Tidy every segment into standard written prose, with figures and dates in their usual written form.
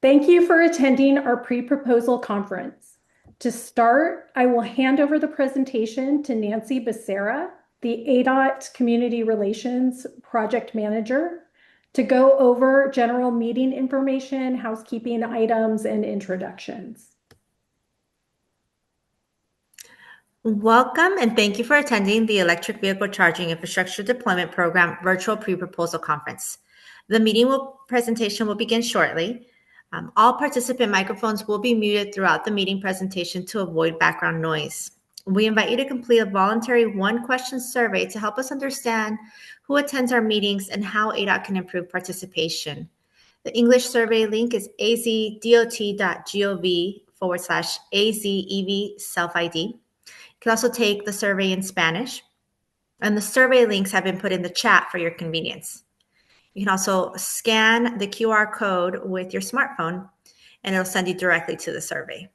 Thank you for attending our pre-proposal conference. To start, I will hand over the presentation to Nancy Becerra, the ADOT Community Relations Project Manager, to go over general meeting information, housekeeping items, and introductions. Welcome and thank you for attending the Electric Vehicle Charging Infrastructure Deployment Program Virtual Pre-Proposal Conference. The presentation will begin shortly. All participant microphones will be muted throughout the meeting presentation to avoid background noise. We invite you to complete a voluntary one-question survey to help us understand who attends our meetings and how ADOT can improve participation. The English survey link is azdot.gov/AZEV self-ID. You can also take the survey in Spanish, and the survey links have been put in the chat for your convenience. You can also scan the QR code with your smartphone, and it'll send you directly to the survey.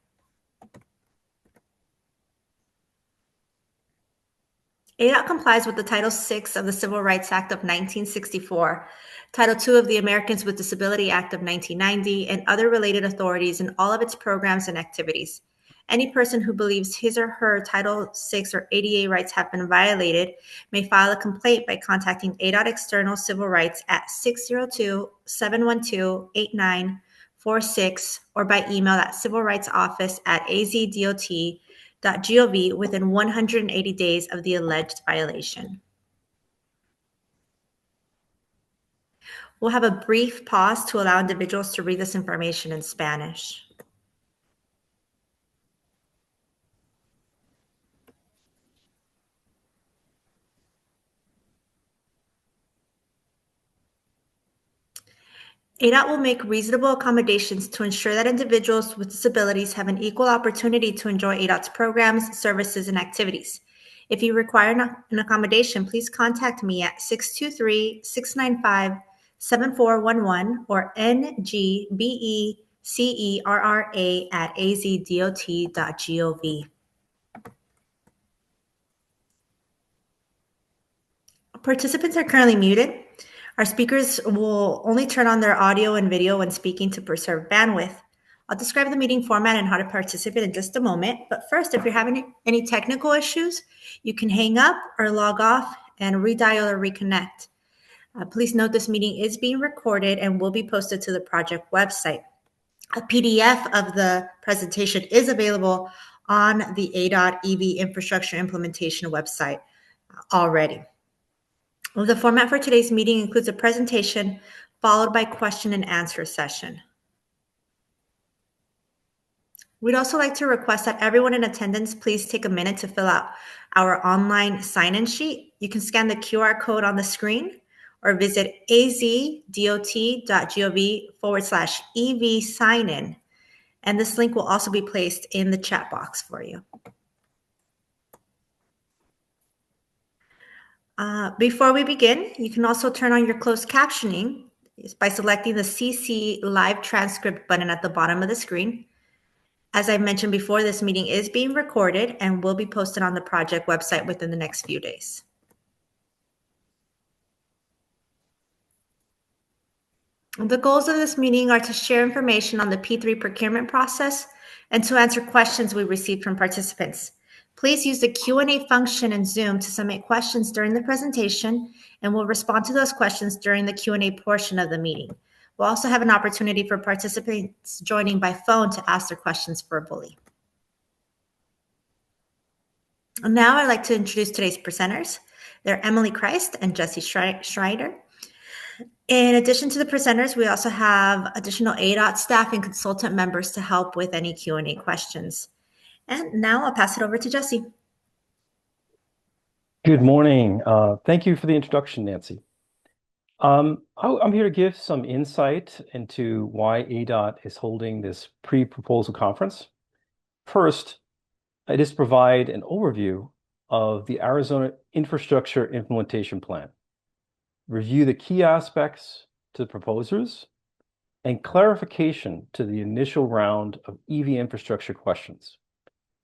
ADOT complies with the Title VI of the Civil Rights Act of 1964, Title II of the Americans with Disability Act of 1990, and other related authorities in all of its programs and activities. Any person who believes his or her Title VI or ADA rights have been violated may file a complaint by contacting ADOT External Civil Rights at 602-712-8946 or by email at civilrightsoffice@azdot.gov within 180 days of the alleged violation. We'll have a brief pause to allow individuals to read this information in Spanish. ADOT will make reasonable accommodations to ensure that individuals with disabilities have an equal opportunity to enjoy ADOT's programs, services, and activities. If you require an accommodation, please contact me at 623-695-7411 or ngbecerra@azdot.gov. Participants are currently muted. Our speakers will only turn on their audio and video when speaking to preserve bandwidth. I'll describe the meeting format and how to participate in just a moment. But first, if you're having any technical issues, you can hang up or log off and redial or reconnect. Please note this meeting is being recorded and will be posted to the project website. A PDF of the presentation is available on the ADOT EV Infrastructure Implementation website already. The format for today's meeting includes a presentation followed by question and answer session. We'd also like to request that everyone in attendance please take a minute to fill out our online sign-in sheet. You can scan the QR code on the screen or visit azdot.gov/EV sign-in. And this link will also be placed in the chat box for you. Before we begin, you can also turn on your closed captioning by selecting the CC Live Transcript button at the bottom of the screen. As I mentioned before, this meeting is being recorded and will be posted on the project website within the next few days. The goals of this meeting are to share information on the P3 procurement process and to answer questions we received from participants. Please use the Q&A function in Zoom to submit questions during the presentation, and we'll respond to those questions during the Q&A portion of the meeting. We'll also have an opportunity for participants joining by phone to ask their questions verbally. Now I'd like to introduce today's presenters. They're Emily Christ and Jesse Schreider. In addition to the presenters, we also have additional ADOT staff and consultant members to help with any Q&A questions. And now I'll pass it over to Jesse. Good morning. Thank you for the introduction, Nancy. I'm here to give some insight into why ADOT is holding this pre-proposal conference. First, I just provide an overview of the Arizona Infrastructure Implementation Plan, review the key aspects to the proposers, and clarification to the initial round of EV infrastructure questions.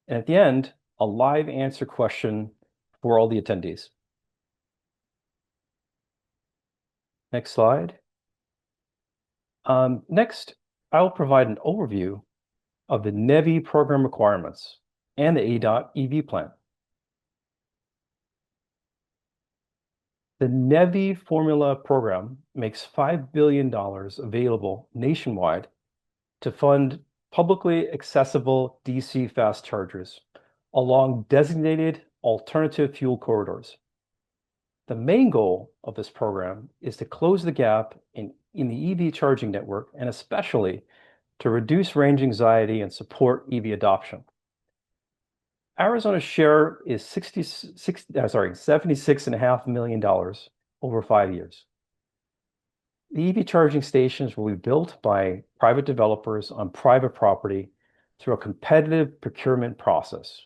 And at the end, a live answer question for all the attendees. Next slide. Next, I will provide an overview of the NEVI program requirements and the ADOT EV plan. The NEVI formula program makes $5 billion available nationwide to fund publicly accessible DC fast chargers along designated alternative fuel corridors. The main goal of this program is to close the gap in the EV charging network, and especially to reduce range anxiety and support EV adoption. Arizona's share is $76.5 million over 5 years. The EV charging stations will be built by private developers on private property through a competitive procurement process.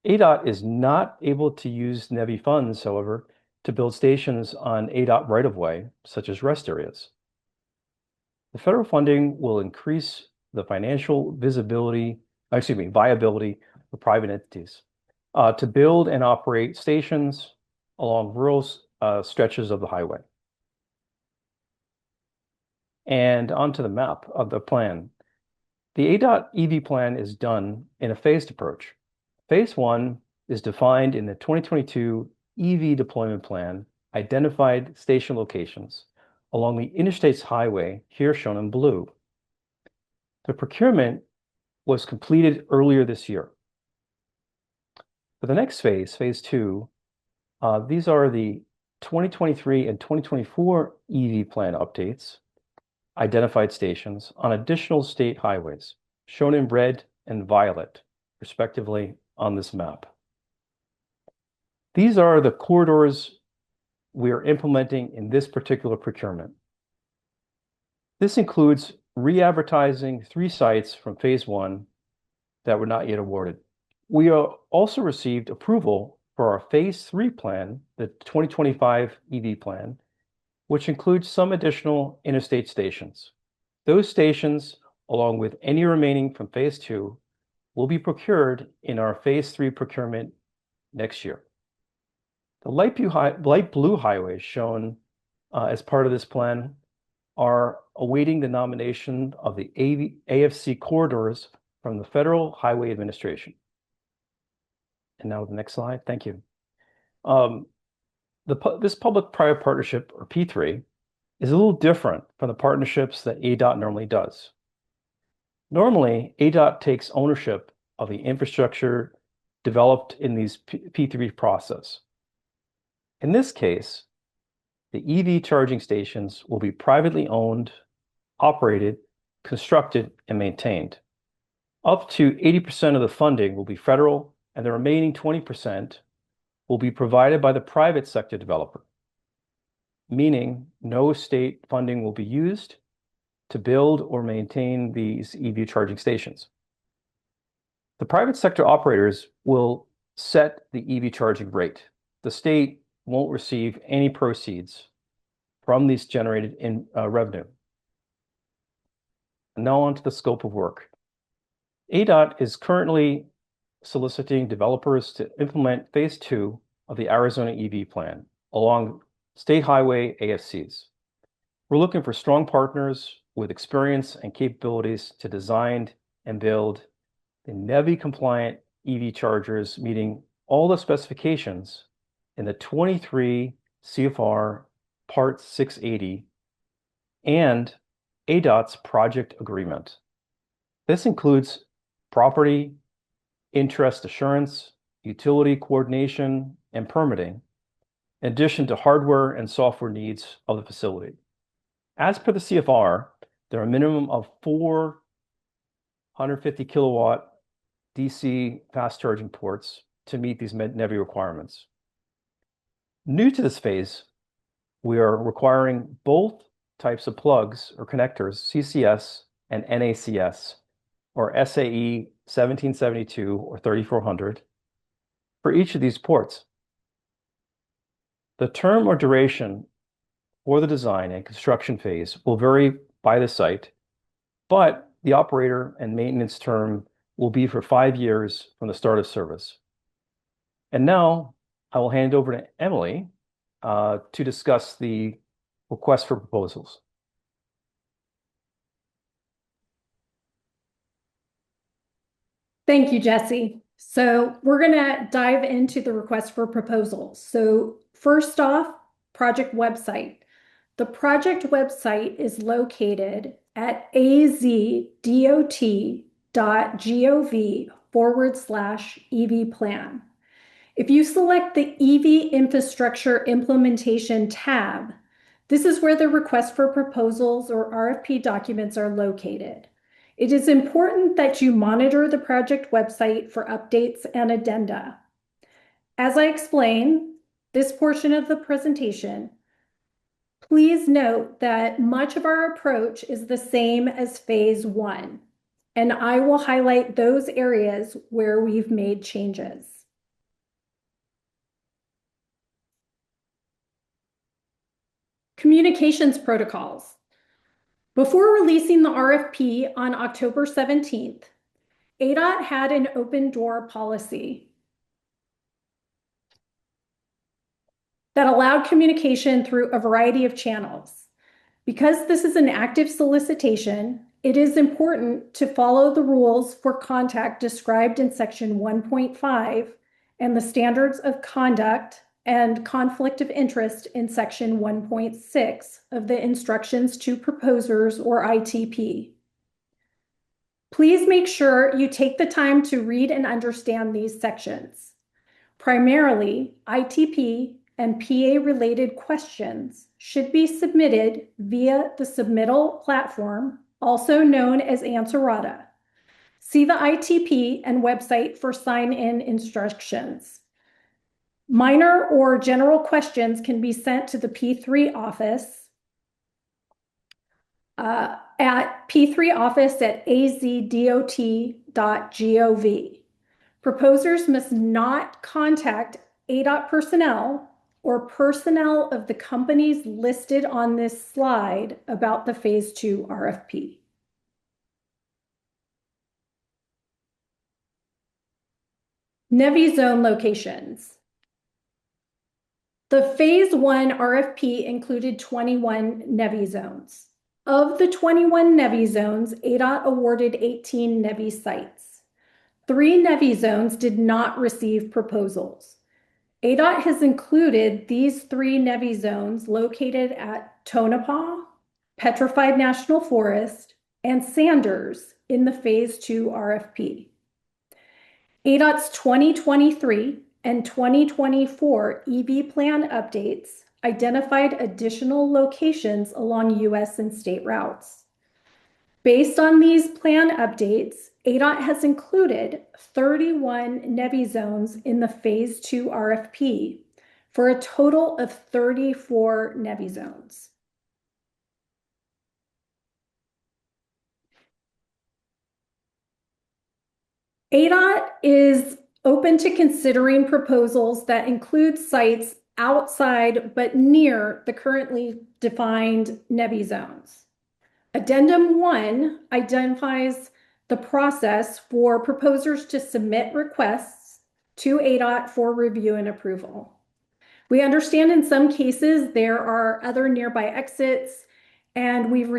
ADOT is not able to use NEVI funds, however, to build stations on ADOT right-of-way, such as rest areas. The federal funding will increase the financial viability for private entities to build and operate stations along rural stretches of the highway. And onto the map of the plan. The ADOT EV plan is done in a phased approach. Phase 1 is defined in the 2022 EV deployment plan, identified station locations along the Interstates Highway, here shown in blue. The procurement was completed earlier this year. For the next phase, phase 2, these are the 2023 and 2024 EV plan updates, identified stations on additional state highways, shown in red and violet, respectively, on this map. These are the corridors we are implementing in this particular procurement. This includes re-advertising 3 sites from phase 1 that were not yet awarded. We also received approval for our phase 3 plan, the 2025 EV plan, which includes some additional interstate stations. Those stations, along with any remaining from phase 2, will be procured in our phase 3 procurement next year. The light blue highways shown as part of this plan are awaiting the nomination of the AFC corridors from the Federal Highway Administration. And now the next slide. Thank you. This public-private partnership, or P3, is a little different from the partnerships that ADOT normally does. Normally, ADOT takes ownership of the infrastructure developed in these P3 process. In this case, the EV charging stations will be privately owned, operated, constructed, and maintained. Up to 80% of the funding will be federal, and the remaining 20% will be provided by the private sector developer, meaning no state funding will be used to build or maintain these EV charging stations. The private sector operators will set the EV charging rate. The state won't receive any proceeds from these generated in revenue. And now on to the scope of work. ADOT is currently soliciting developers to implement phase 2 of the Arizona EV plan along state highway AFCs. We're looking for strong partners with experience and capabilities to design and build the NEVI compliant EV chargers meeting all the specifications in the 23 CFR Part 680 and ADOT's project agreement. This includes property, interest assurance, utility coordination, and permitting, in addition to hardware and software needs of the facility. As per the CFR, there are a minimum of 4 150 kilowatt DC fast charging ports to meet these NEVI requirements. New to this phase, we are requiring both types of plugs or connectors, CCS and NACS, or SAE 1772 or 3400, for each of these ports. The term or duration for the design and construction phase will vary by the site, but the operator and maintenance term will be for 5 years from the start of service. And now I will hand over to Emily to discuss the request for proposals. Thank you, Jesse. So we're going to dive into the request for proposals. So first off, project website. The project website is located at azdot.gov/EV plan. If you select the EV infrastructure implementation tab, this is where the request for proposals or RFP documents are located. It is important that you monitor the project website for updates and addenda. As I explain this portion of the presentation, please note that much of our approach is the same as phase one, and I will highlight those areas where we've made changes. Communications protocols. Before releasing the RFP on October 17th, ADOT had an open door policy that allowed communication through a variety of channels. Because this is an active solicitation, it is important to follow the rules for contact described in section 1.5 and the standards of conduct and conflict of interest in section 1.6 of the instructions to proposers or ITP. Please make sure you take the time to read and understand these sections. Primarily, ITP and PA-related questions should be submitted via the submittal platform, also known as Answerata. See the ITP and website for sign-in instructions. Minor or general questions can be sent to the P3 office at p3office@azdot.gov. Proposers must not contact ADOT personnel or personnel of the companies listed on this slide about the phase two RFP. NEVI zone locations. The phase one RFP included 21 NEVI zones. Of the 21 NEVI zones, ADOT awarded 18 NEVI sites. 3 NEVI zones did not receive proposals. ADOT has included these 3 NEVI zones located at Tonopah, Petrified National Forest, and Sanders in the phase two RFP. ADOT's 2023 and 2024 EV plan updates identified additional locations along US and state routes. Based on these plan updates, ADOT has included 31 NEVI zones in the phase two RFP for a total of 34 NEVI zones. ADOT is open to considering proposals that include sites outside but near the currently defined NEVI zones. Addendum 1 identifies the process for proposers to submit requests to ADOT for review and approval. We understand in some cases there are other nearby exits, and with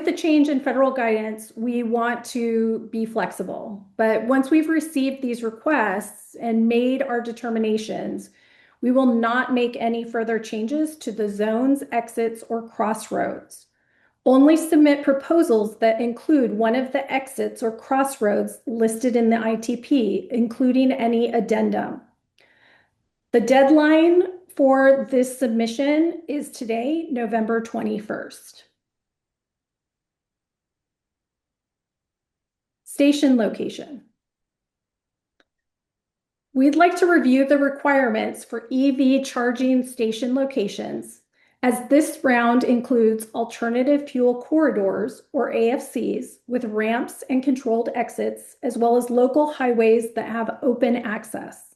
the change in federal guidance, we want to be flexible. But once we've received these requests and made our determinations, we will not make any further changes to the zones, exits, or crossroads. Only submit proposals that include one of the exits or crossroads listed in the ITP, including any addendum. The deadline for this submission is today, November 21st. Station location. We'd like to review the requirements for EV charging station locations, as this round includes alternative fuel corridors, or AFCs, with ramps and controlled exits, as well as local highways that have open access.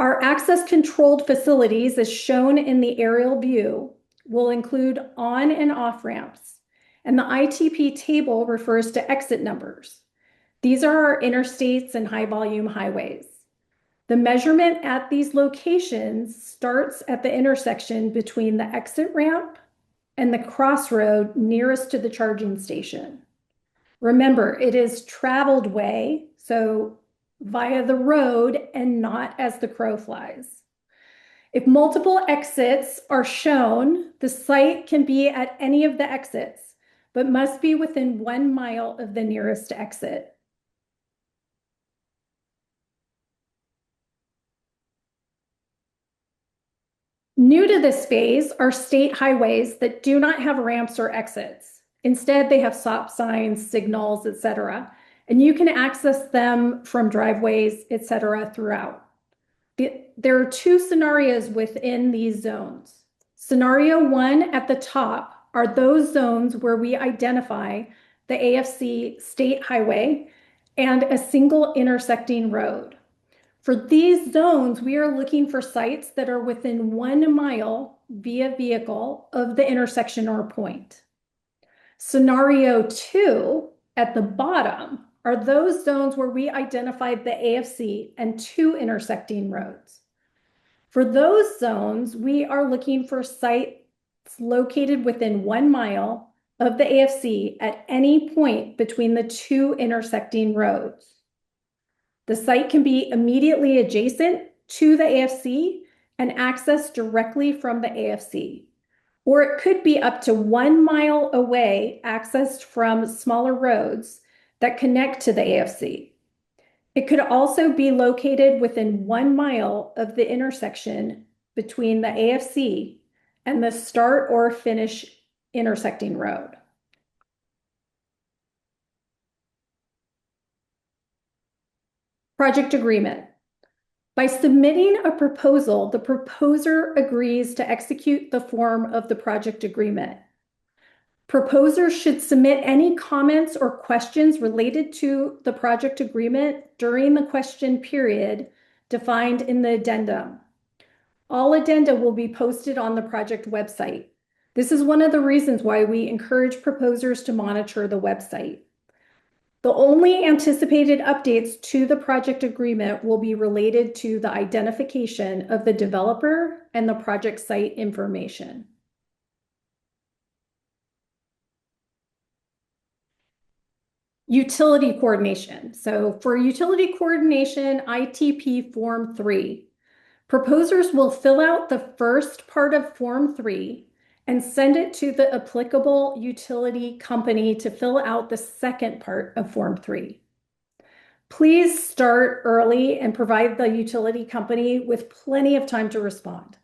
Our access controlled facilities, as shown in the aerial view, will include on and off ramps, and the ITP table refers to exit numbers. These are our interstates and high volume highways. The measurement at these locations starts at the intersection between the exit ramp and the crossroad nearest to the charging station. Remember, it is traveled way, so via the road and not as the crow flies. If multiple exits are shown, the site can be at any of the exits, but must be within 1 mile of the nearest exit. New to this phase are state highways that do not have ramps or exits. Instead, they have stop signs, signals, etc., and you can access them from driveways, etc., throughout. There are 2 scenarios within these zones. Scenario 1 at the top are those zones where we identify the AFC state highway and a single intersecting road. For these zones, we are looking for sites that are within 1 mile via vehicle of the intersection or point. Scenario 2 at the bottom are those zones where we identified the AFC and 2 intersecting roads. For those zones, we are looking for sites located within 1 mile of the AFC at any point between the 2 intersecting roads. The site can be immediately adjacent to the AFC and accessed directly from the AFC. Or it could be up to 1 mile away, accessed from smaller roads that connect to the AFC. It could also be located within 1 mile of the intersection between the AFC and the start or finish intersecting road. Project agreement. By submitting a proposal, the proposer agrees to execute the form of the project agreement. Proposers should submit any comments or questions related to the project agreement during the question period defined in the addendum. All addenda will be posted on the project website. This is one of the reasons why we encourage proposers to monitor the website. The only anticipated updates to the project agreement will be related to the identification of the developer and the project site information. Utility coordination. So for utility coordination, ITP Form 3, proposers will fill out the first part of Form 3 and send it to the applicable utility company to fill out the second part of Form 3. Please start early and provide the utility company with plenty of time to respond.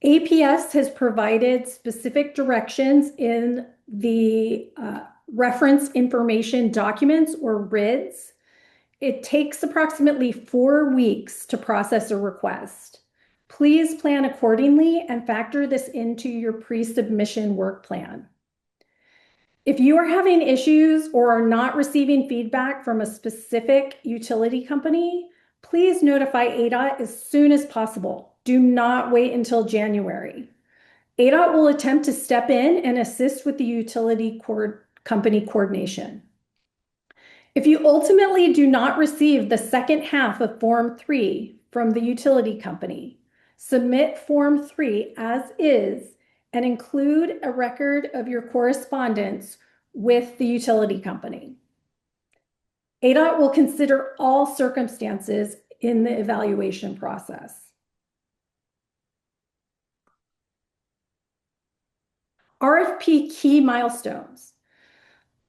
APS has provided specific directions in the reference information documents or RIDs. It takes approximately 4 weeks to process a request. Please plan accordingly and factor this into your pre-submission work plan. If you are having issues or are not receiving feedback from a specific utility company, please notify ADOT as soon as possible. Do not wait until January. ADOT will attempt to step in and assist with the utility company coordination. If you ultimately do not receive the second half of Form 3 from the utility company, submit Form 3 as is and include a record of your correspondence with the utility company. ADOT will consider all circumstances in the evaluation process. RFP key milestones.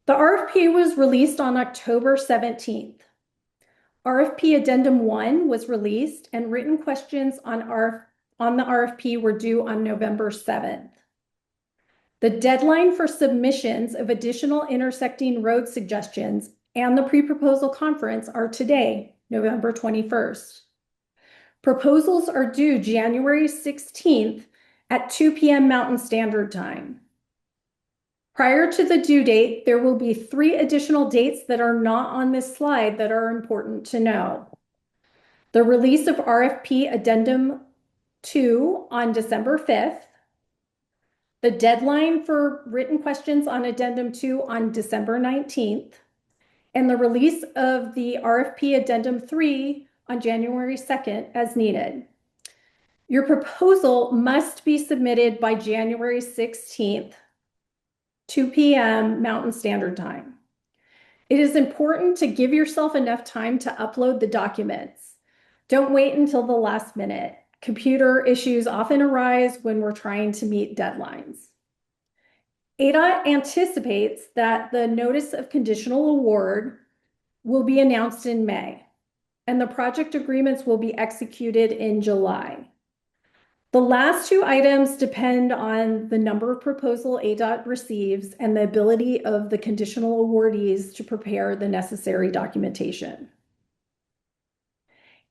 The RFP was released on October 17th. RFP Addendum 1 was released and written questions on the RFP were due on November 7th. The deadline for submissions of additional intersecting road suggestions and the pre-proposal conference are today, November 21st. Proposals are due January 16th at 2 p.m. Mountain Standard Time. Prior to the due date, there will be 3 additional dates that are not on this slide that are important to know. The release of RFP Addendum 2 on December 5th, the deadline for written questions on Addendum 2 on December 19th, and the release of the RFP Addendum 3 on January 2nd as needed. Your proposal must be submitted by January 16th, 2 p.m. Mountain Standard Time. It is important to give yourself enough time to upload the documents. Don't wait until the last minute. Computer issues often arise when we're trying to meet deadlines. ADOT anticipates that the notice of conditional award will be announced in May, and the project agreements will be executed in July. The last two items depend on the number of proposal ADOT receives and the ability of the conditional awardees to prepare the necessary documentation.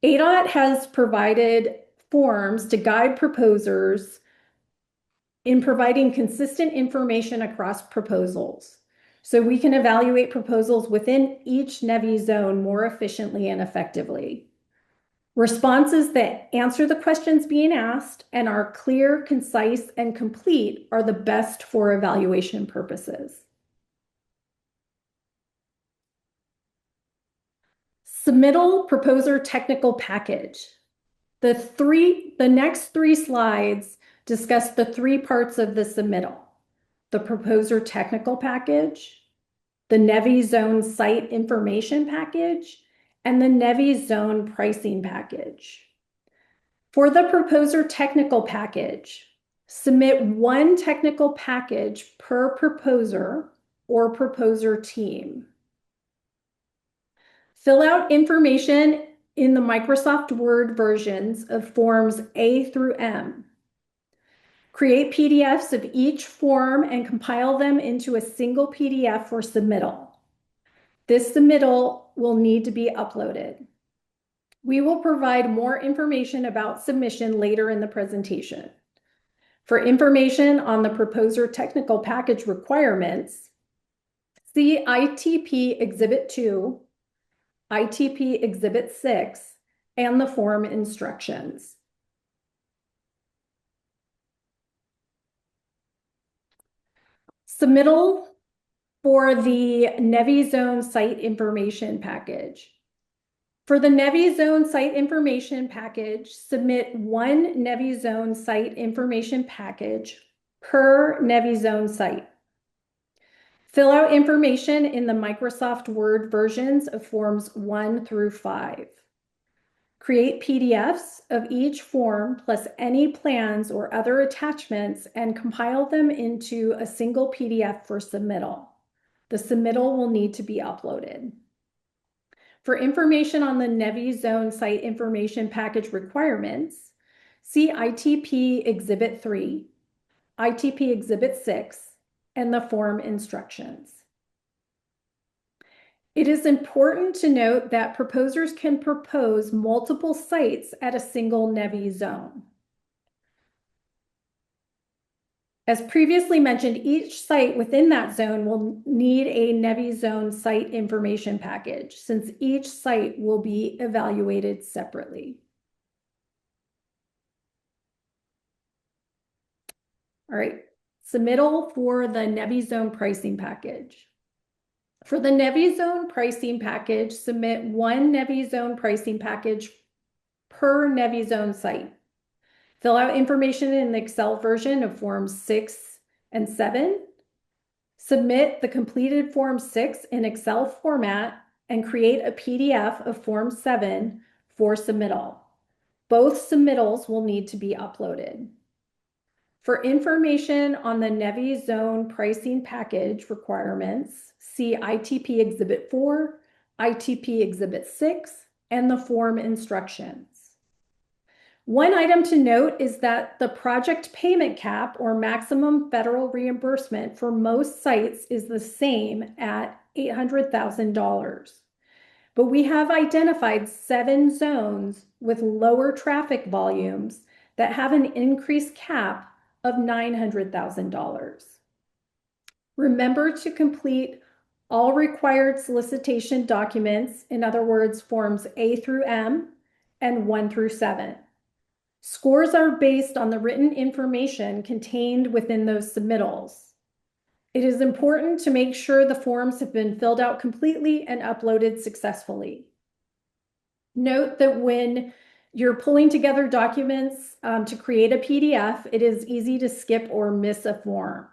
ADOT has provided forms to guide proposers in providing consistent information across proposals, so we can evaluate proposals within each NEVI zone more efficiently and effectively. Responses that answer the questions being asked and are clear, concise, and complete are the best for evaluation purposes. Submittal proposer technical package. The next three slides discuss the three parts of the submittal: the proposer technical package, the NEVI zone site information package, and the NEVI zone pricing package. For the proposer technical package, submit one technical package per proposer or proposer team. Fill out information in the Microsoft Word versions of forms A through M. Create PDFs of each form and compile them into a single PDF for submittal. This submittal will need to be uploaded. We will provide more information about submission later in the presentation. For information on the proposer technical package requirements, see ITP Exhibit 2, ITP Exhibit 6, and the form instructions. Submittal for the NEVI Zone Site Information Package. For the NEVI Zone Site Information Package, submit one NEVI Zone Site Information Package per NEVI Zone site. Fill out information in the Microsoft Word versions of forms 1 through 5. Create PDFs of each form plus any plans or other attachments and compile them into a single PDF for submittal. The submittal will need to be uploaded. For information on the NEVI Zone Site Information Package requirements, see ITP Exhibit 3, ITP Exhibit 6, and the form instructions. It is important to note that proposers can propose multiple sites at a single NEVI zone. As previously mentioned, each site within that zone will need a NEVI Zone Site Information Package, since each site will be evaluated separately. All right, submittal for the NEVI Zone Pricing Package. For the NEVI Zone Pricing Package, submit one NEVI Zone Pricing Package per NEVI Zone site. Fill out information in the Excel version of Forms 6 and 7. Submit the completed Form 6 in Excel format and create a PDF of Form 7 for submittal. Both submittals will need to be uploaded. For information on the NEVI Zone Pricing Package requirements, see ITP Exhibit 4, ITP Exhibit 6, and the form instructions. One item to note is that the project payment cap or maximum federal reimbursement for most sites is the same at $800,000. But we have identified 7 zones with lower traffic volumes that have an increased cap of $900,000. Remember to complete all required solicitation documents, in other words, forms A through M and 1 through 7. Scores are based on the written information contained within those submittals. It is important to make sure the forms have been filled out completely and uploaded successfully. Note that when you're pulling together documents to create a PDF, it is easy to skip or miss a form.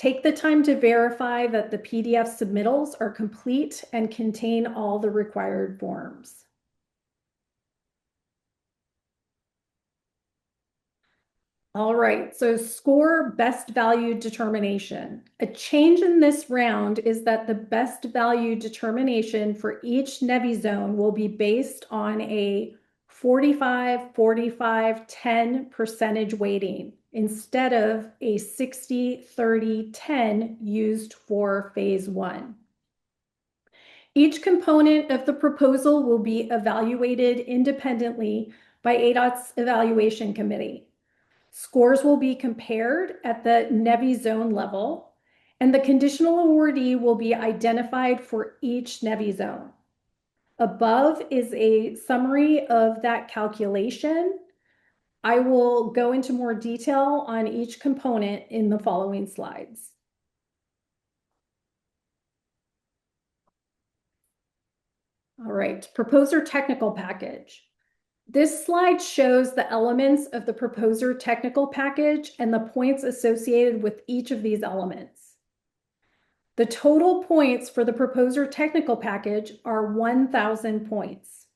Take the time to verify that the PDF submittals are complete and contain all the required forms. All right, so score best value determination. A change in this round is that the best value determination for each NEVI zone will be based on a 45, 45, 10 percentage weighting instead of a 60, 30, 10 used for phase one. Each component of the proposal will be evaluated independently by ADOT's evaluation committee. Scores will be compared at the NEVI zone level, and the conditional awardee will be identified for each NEVI zone. Above is a summary of that calculation. I will go into more detail on each component in the following slides. All right, proposer technical package. This slide shows the elements of the proposer technical package and the points associated with each of these elements. The total points for the proposer technical package are 1,000 points.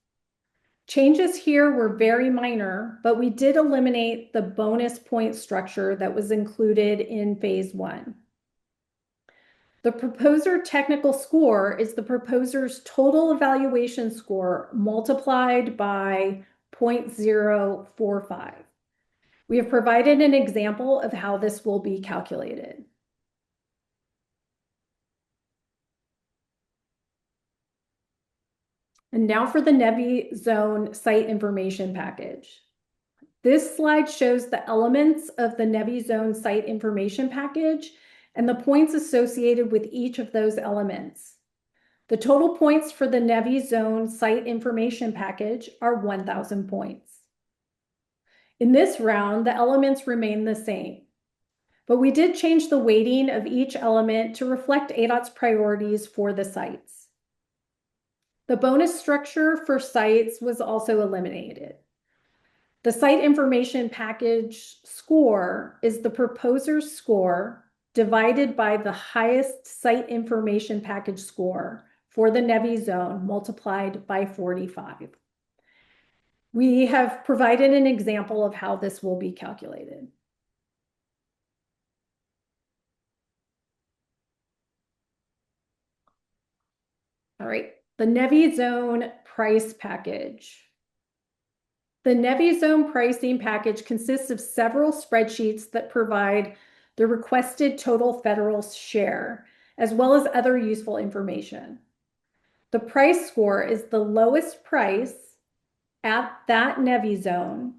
Changes here were very minor, but we did eliminate the bonus point structure that was included in phase one. The proposer technical score is the proposer's total evaluation score multiplied by 0.045. We have provided an example of how this will be calculated. And now for the NEVI zone site information package. This slide shows the elements of the NEVI zone site information package and the points associated with each of those elements. The total points for the NEVI zone site information package are 1,000 points. In this round, the elements remain the same, but we did change the weighting of each element to reflect ADOT's priorities for the sites. The bonus structure for sites was also eliminated. The site information package score is the proposer's score divided by the highest site information package score for the NEVI zone multiplied by 45. We have provided an example of how this will be calculated. All right, the NEVI zone price package. The NEVI zone pricing package consists of several spreadsheets that provide the requested total federal share, as well as other useful information. The price score is the lowest price at that NEVI zone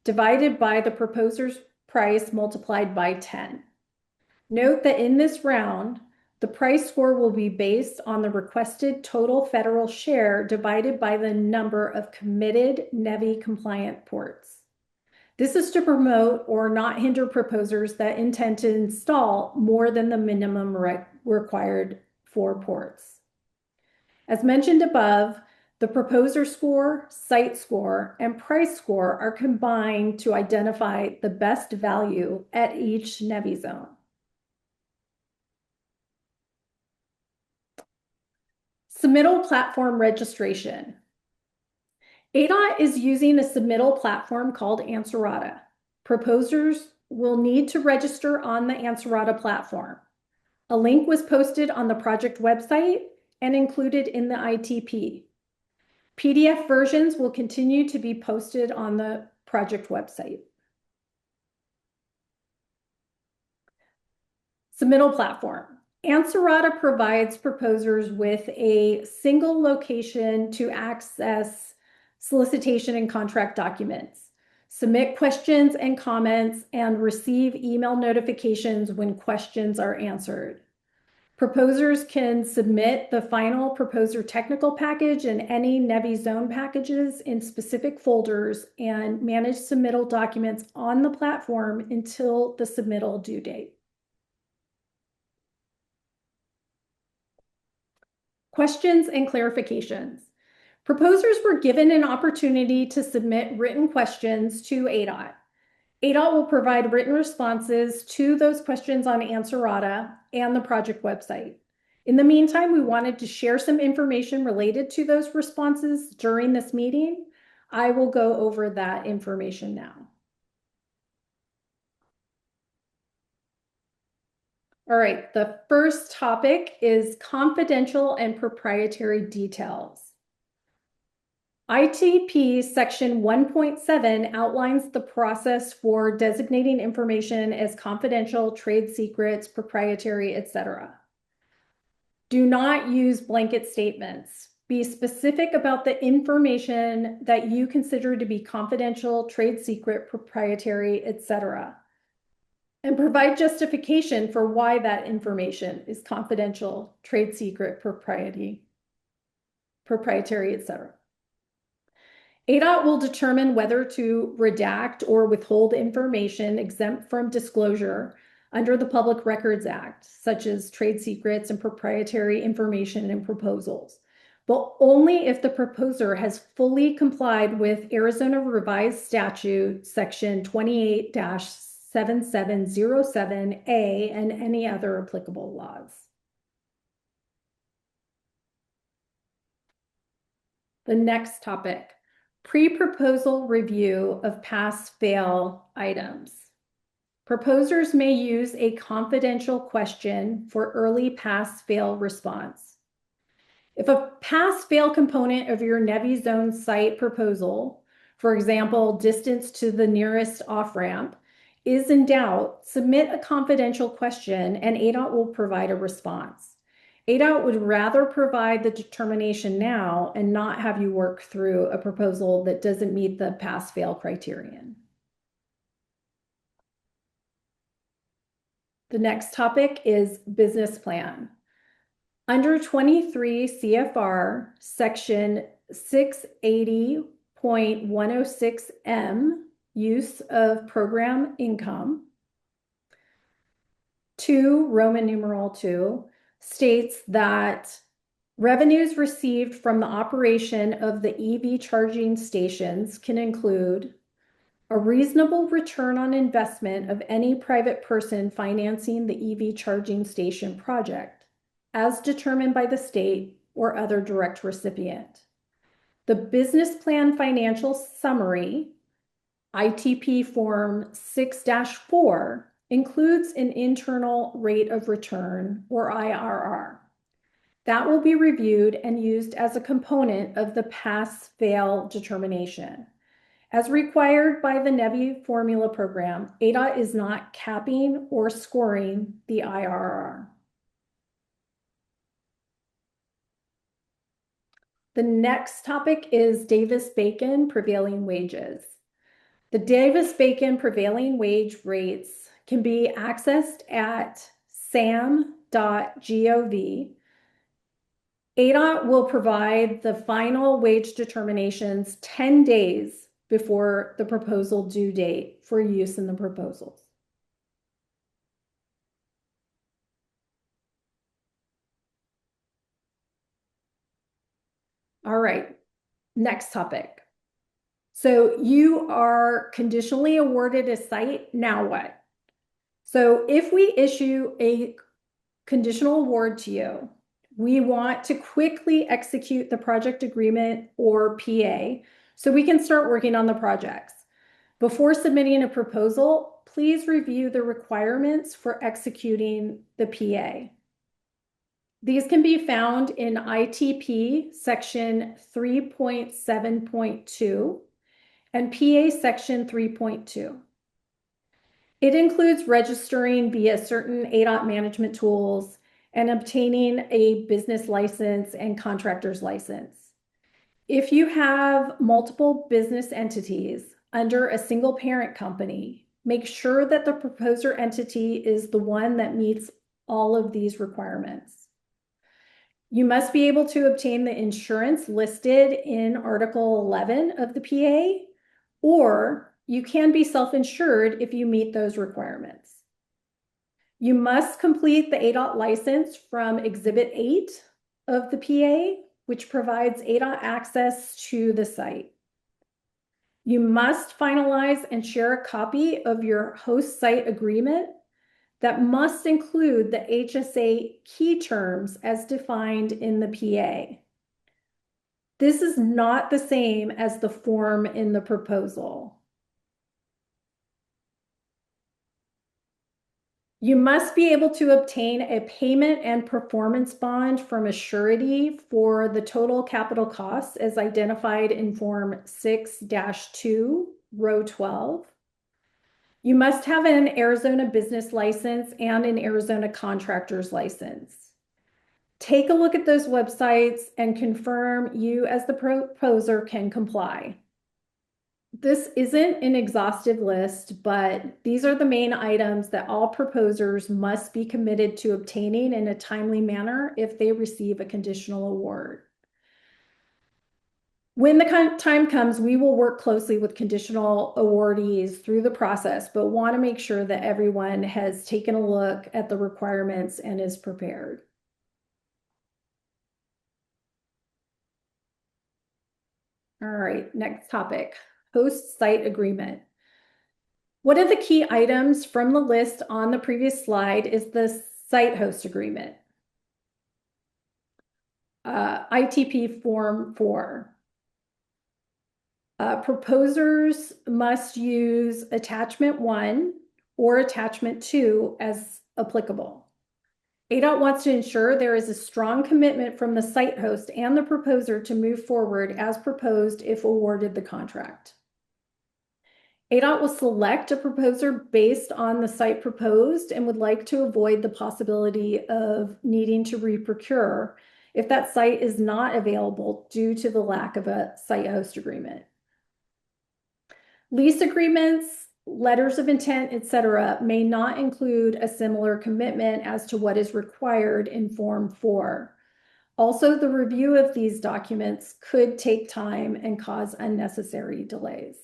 divided by the proposer's price multiplied by 10. Note that in this round, the price score will be based on the requested total federal share divided by the number of committed NEVI compliant ports. This is to promote or not hinder proposers that intend to install more than the minimum required for ports. As mentioned above, the proposer score, site score, and price score are combined to identify the best value at each NEVI zone. Submittal platform registration. ADOT is using a submittal platform called Answerata. Proposers will need to register on the Answerata platform. A link was posted on the project website and included in the ITP. PDF versions will continue to be posted on the project website. Submittal platform. Answerata provides proposers with a single location to access solicitation and contract documents, submit questions and comments, and receive email notifications when questions are answered. Proposers can submit the final proposer technical package and any NEVI zone packages in specific folders and manage submittal documents on the platform until the submittal due date. Questions and clarifications. Proposers were given an opportunity to submit written questions to ADOT. ADOT will provide written responses to those questions on Answerata and the project website. In the meantime, we wanted to share some information related to those responses during this meeting. I will go over that information now. All right, the first topic is confidential and proprietary details. ITP section 1.7 outlines the process for designating information as confidential, trade secrets, proprietary, etc. Do not use blanket statements. Be specific about the information that you consider to be confidential, trade secret, proprietary, etc. And provide justification for why that information is confidential, trade secret, proprietary, etc. ADOT will determine whether to redact or withhold information exempt from disclosure under the Public Records Act, such as trade secrets and proprietary information and proposals, but only if the proposer has fully complied with Arizona Revised Statute Section 28-7707A and any other applicable laws. The next topic. Pre-proposal review of pass-fail items. Proposers may use a confidential question for early pass-fail response. If a pass-fail component of your NEVI zone site proposal, for example, distance to the nearest off-ramp, is in doubt, submit a confidential question and ADOT will provide a response. ADOT would rather provide the determination now and not have you work through a proposal that doesn't meet the pass-fail criterion. The next topic is business plan. Under 23 CFR section 680.106M, use of program income, 2 Roman numeral 2, states that revenues received from the operation of the EV charging stations can include a reasonable return on investment of any private person financing the EV charging station project, as determined by the state or other direct recipient. The business plan financial summary, ITP Form 6-4, includes an internal rate of return, or IRR. That will be reviewed and used as a component of the pass-fail determination. As required by the NEVI formula program, ADOT is not capping or scoring the IRR. The next topic is Davis-Bacon prevailing wages. The Davis-Bacon prevailing wage rates can be accessed at sam.gov. ADOT will provide the final wage determinations 10 days before the proposal due date for use in the proposals. All right, next topic. So you are conditionally awarded a site, now what? So if we issue a conditional award to you, we want to quickly execute the project agreement or PA so we can start working on the projects. Before submitting a proposal, please review the requirements for executing the PA. These can be found in ITP section 3.7.2 and PA section 3.2. It includes registering via certain ADOT management tools and obtaining a business license and contractor's license. If you have multiple business entities under a single parent company, make sure that the proposer entity is the one that meets all of these requirements. You must be able to obtain the insurance listed in Article 11 of the PA, or you can be self-insured if you meet those requirements. You must complete the ADOT license from Exhibit 8 of the PA, which provides ADOT access to the site. You must finalize and share a copy of your host site agreement that must include the HSA key terms as defined in the PA. This is not the same as the form in the proposal. You must be able to obtain a payment and performance bond from a surety for the total capital costs as identified in Form 6-2, row 12. You must have an Arizona business license and an Arizona contractor's license. Take a look at those websites and confirm you as the proposer can comply. This isn't an exhaustive list, but these are the main items that all proposers must be committed to obtaining in a timely manner if they receive a conditional award. When the time comes, we will work closely with conditional awardees through the process, but want to make sure that everyone has taken a look at the requirements and is prepared. All right, next topic, host site agreement. One of the key items from the list on the previous slide is the site host agreement. ITP Form 4. Proposers must use attachment 1 or attachment 2 as applicable. ADOT wants to ensure there is a strong commitment from the site host and the proposer to move forward as proposed if awarded the contract. ADOT will select a proposer based on the site proposed and would like to avoid the possibility of needing to reprocure if that site is not available due to the lack of a site host agreement. Lease agreements, letters of intent, etc., may not include a similar commitment as to what is required in Form 4. Also, the review of these documents could take time and cause unnecessary delays.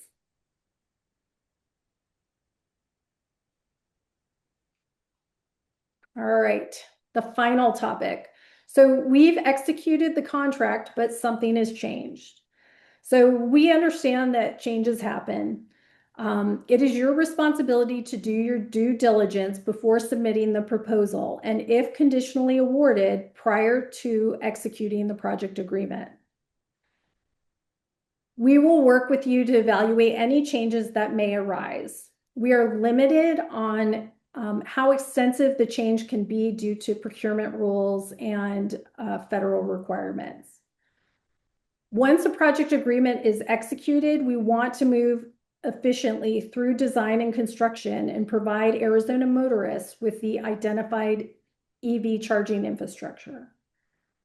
All right, the final topic. So we've executed the contract, but something has changed. So we understand that changes happen. It is your responsibility to do your due diligence before submitting the proposal, and if conditionally awarded, prior to executing the project agreement. We will work with you to evaluate any changes that may arise. We are limited on how extensive the change can be due to procurement rules and federal requirements. Once a project agreement is executed, we want to move efficiently through design and construction and provide Arizona motorists with the identified EV charging infrastructure.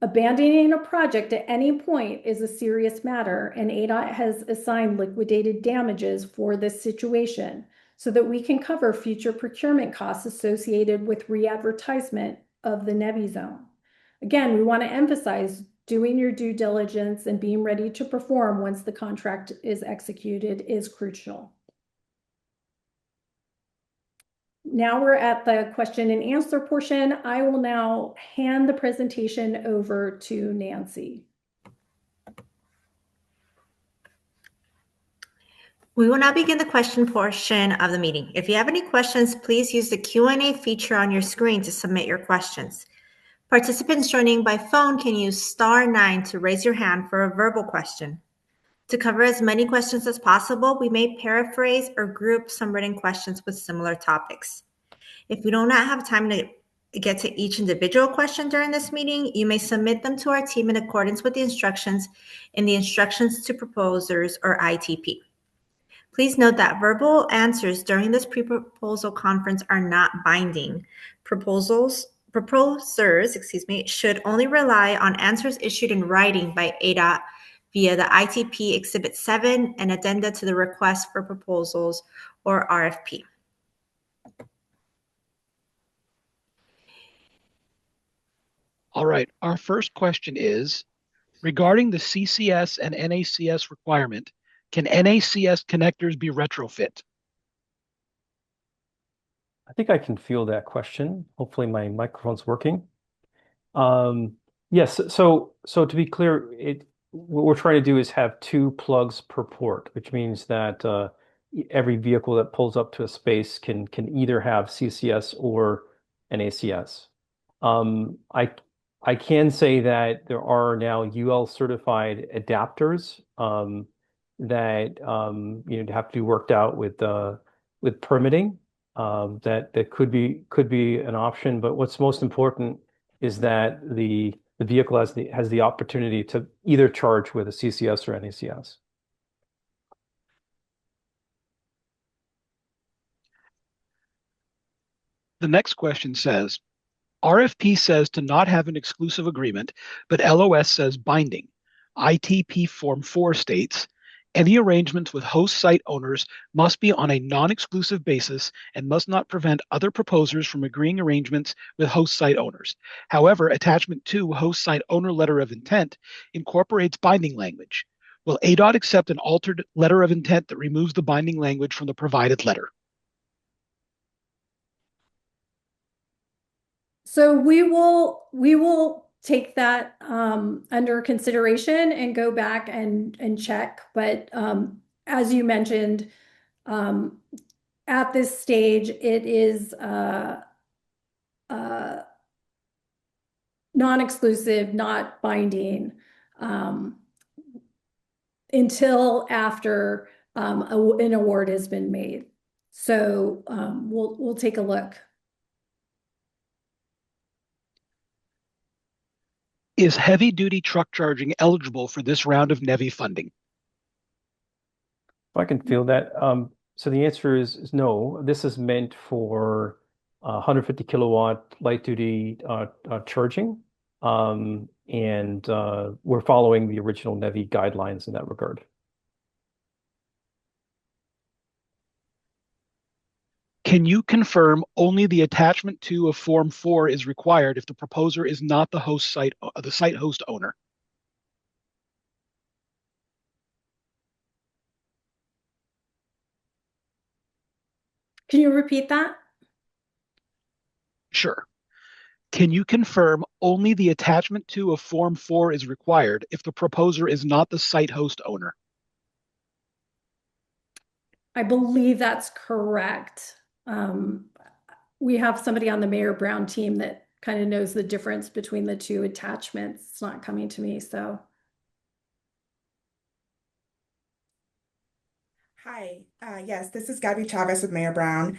Abandoning a project at any point is a serious matter, and ADOT has assigned liquidated damages for this situation so that we can cover future procurement costs associated with re-advertisement of the NEVI zone. Again, we want to emphasize doing your due diligence and being ready to perform once the contract is executed is crucial. Now we're at the question and answer portion. I will now hand the presentation over to Nancy. We will now begin the question portion of the meeting. If you have any questions, please use the Q&A feature on your screen to submit your questions. Participants joining by phone can use *9 to raise your hand for a verbal question. To cover as many questions as possible, we may paraphrase or group some written questions with similar topics. If we do not have time to get to each individual question during this meeting, you may submit them to our team in accordance with the instructions in the Instructions to Proposers or ITP. Please note that verbal answers during this pre-proposal conference are not binding. Proposers, should only rely on answers issued in writing by ADOT via the ITP Exhibit 7 and addenda to the Request for Proposals or RFP. All right, our first question is, regarding the CCS and NACS requirement, can NACS connectors be retrofit? I think I can feel that question. Hopefully my microphone's working. Yes, so to be clear, what we're trying to do is have two plugs per port, which means that every vehicle that pulls up to a space can either have CCS or an ACS. Um, I I can say that there are now UL certified adapters that have to be worked out with permitting. That could be an option. But what's most important is that the vehicle has the opportunity to either charge with a CCS or an ACS. The next question says, RFP says to not have an exclusive agreement, but LOS says binding. ITP Form 4 states, any arrangements with host site owners must be on a non-exclusive basis and must not prevent other proposers from agreeing arrangements with host site owners. However, Attachment 2, Host Site Owner Letter of Intent, incorporates binding language. Will ADOT accept an altered letter of intent that removes the binding language from the provided letter? So we will take that under consideration and go back and check. But as you mentioned, um, at this stage, it is uh, non-exclusive, not binding, um, until after an award has been made. So we'll take a look. Is heavy-duty truck charging eligible for this round of NEVI funding? If I can feel that. So the answer is no. This is meant for 150 kilowatt light duty charging. And we're following the original NEVI guidelines in that regard. Can you confirm only the attachment 2 of Form 4 is required if the proposer is not the site host owner? Can you repeat that? Sure. Can you confirm only the attachment 2 of Form 4 is required if the proposer is not the site host owner? I believe that's correct. We have somebody on the Mayor Brown team that kind of knows the difference between the two attachments. It's not coming to me, so. Hi, yes, this is Gabby Chavez with Mayor Brown.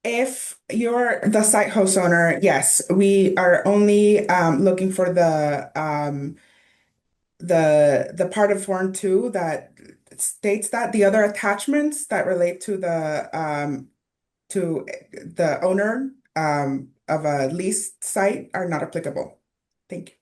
If you're the site host owner, yes, we are only looking for the part of Form 2 that states that the other attachments that relate to the owner of a leased site are not applicable. Thank you.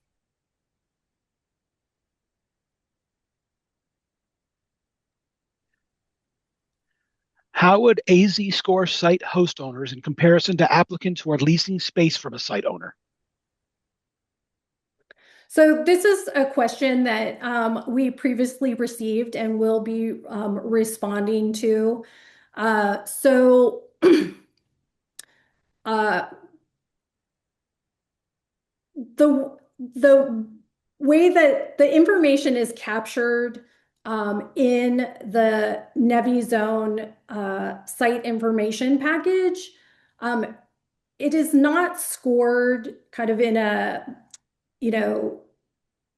How would AZ score site host owners in comparison to applicants who are leasing space from a site owner? So this is a question that we previously received and will be responding to. So the way that the information is captured in the NEVI zone site information package, it is not scored kind of in a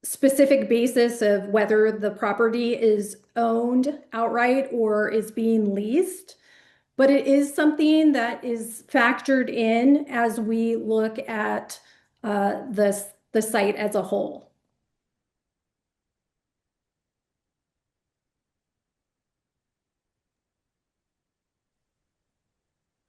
specific basis of whether the property is owned outright or is being leased, but it is something that is factored in as we look at the site as a whole.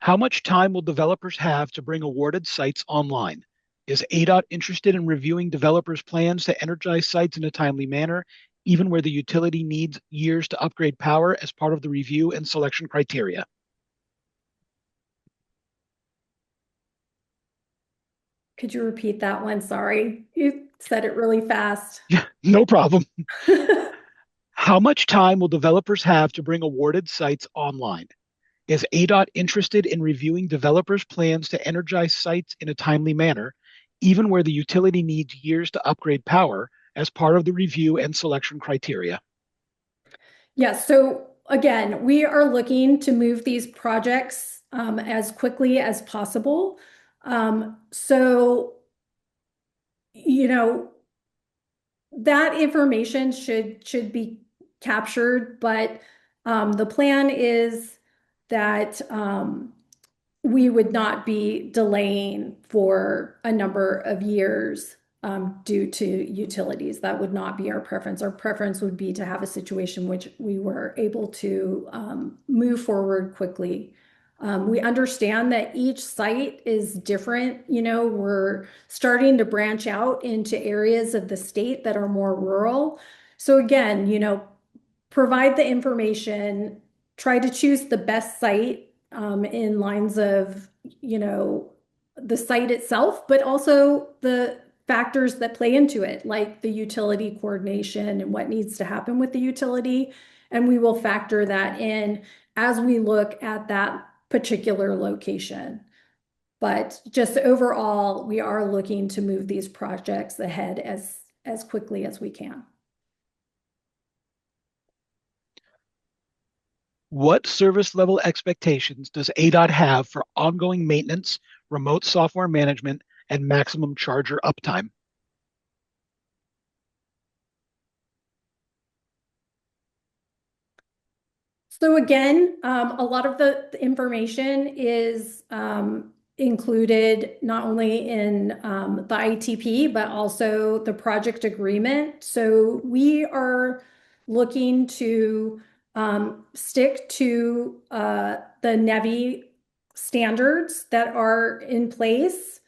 How much time will developers have to bring awarded sites online? Is ADOT interested in reviewing developers' plans to energize sites in a timely manner, even where the utility needs years to upgrade power as part of the review and selection criteria? Could you repeat that one? Sorry, you said it really fast. Yeah, no problem. How much time will developers have to bring awarded sites online? Is ADOT interested in reviewing developers' plans to energize sites in a timely manner, even where the utility needs years to upgrade power as part of the review and selection criteria? Yes, so again, we are looking to move these projects as quickly as possible. So, you know, that information should be captured, but the plan is that we would not be delaying for a number of years due to utilities. That would not be our preference. Our preference would be to have a situation which we were able to move forward quickly. We understand that each site is different. You know, we're starting to branch out into areas of the state that are more rural. So again, you know, provide the information, try to choose the best site in lines of, you know, the site itself, but also the factors that play into it, like the utility coordination and what needs to happen with the utility. And we will factor that in as we look at that particular location. But just overall, we are looking to move these projects ahead as quickly as we can. What service level expectations does ADOT have for ongoing maintenance, remote software management, and maximum charger uptime? So again, a lot of the information is included not only in the ITP, but also the project agreement. So we are looking to stick to the NEVI standards that are in place.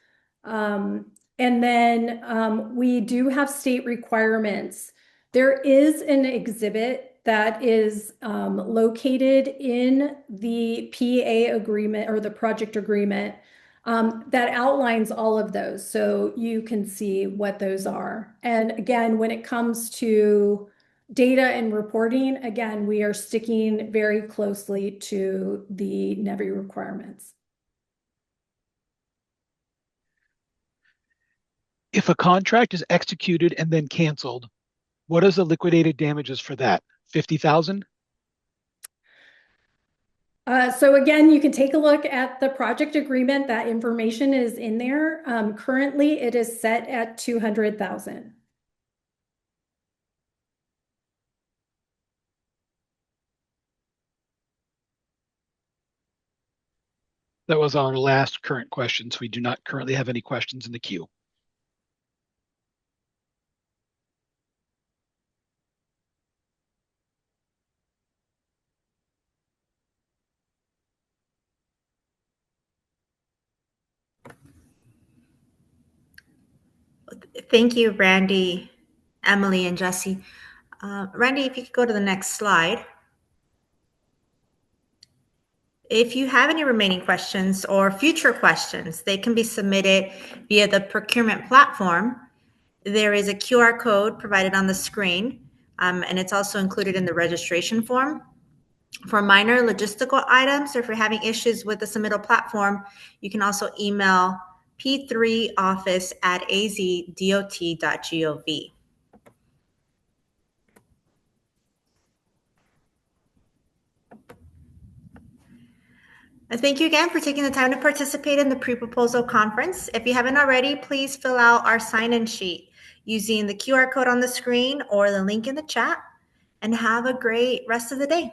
And then we do have state requirements. There is an exhibit that is located in the PA agreement or the project agreement that outlines all of those. So you can see what those are. And again, when it comes to data and reporting, again, we are sticking very closely to the NEVI requirements. If a contract is executed and then canceled, what is the liquidated damages for that? 50,000? So again, you can take a look at the project agreement. That information is in there. Currently, it is set at 200,000. That was our last current question, so we do not currently have any questions in the queue. Thank you, Randy, Emily, and Jesse. Randy, if you could go to the next slide. If you have any remaining questions or future questions, they can be submitted via the procurement platform. There is a QR code provided on the screen, and it's also included in the registration form. For minor logistical items, or if you're having issues with the submittal platform, you can also email p3office@azdot.gov. Thank you again for taking the time to participate in the pre-proposal conference. If you haven't already, please fill out our sign-in sheet using the QR code on the screen or the link in the chat, and have a great rest of the day.